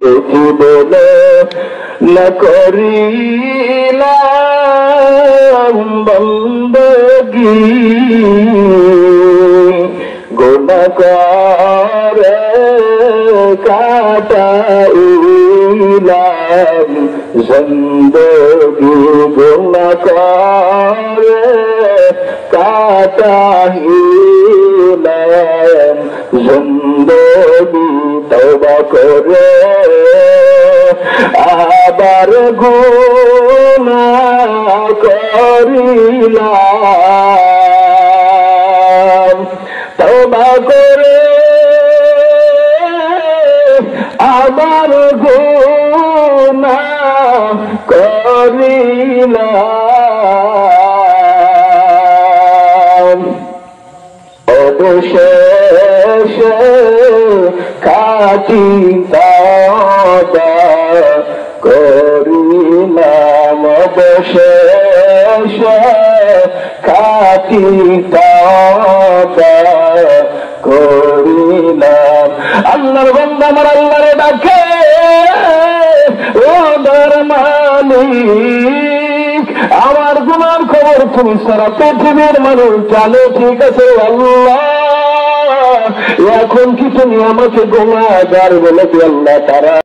জীবনে না করিলাম বন্দগি গুনাহ করে কাটাইলাম জিন্দগি গুনাহ করে কাটাইলাম জিন্দগি তওবা করে আবার গুনাহ করিলাম তওবা করে আবার গুনাহ করিলাম অবশেষে খাঁটি তওবা করিলাম অবশেষে খাঁটি তওবা করিলাম। আল্লাহর বান্দা আমার আল্লাহরে ডাকে, ও দর মালিক আমার গুনার খবর তুমি সারা পৃথিবীর মানুষ জানে, ঠিক আছে আল্লাহ এখন কি তুমি আমাকে গুনাহগার বলে কি আল্লাহ তারা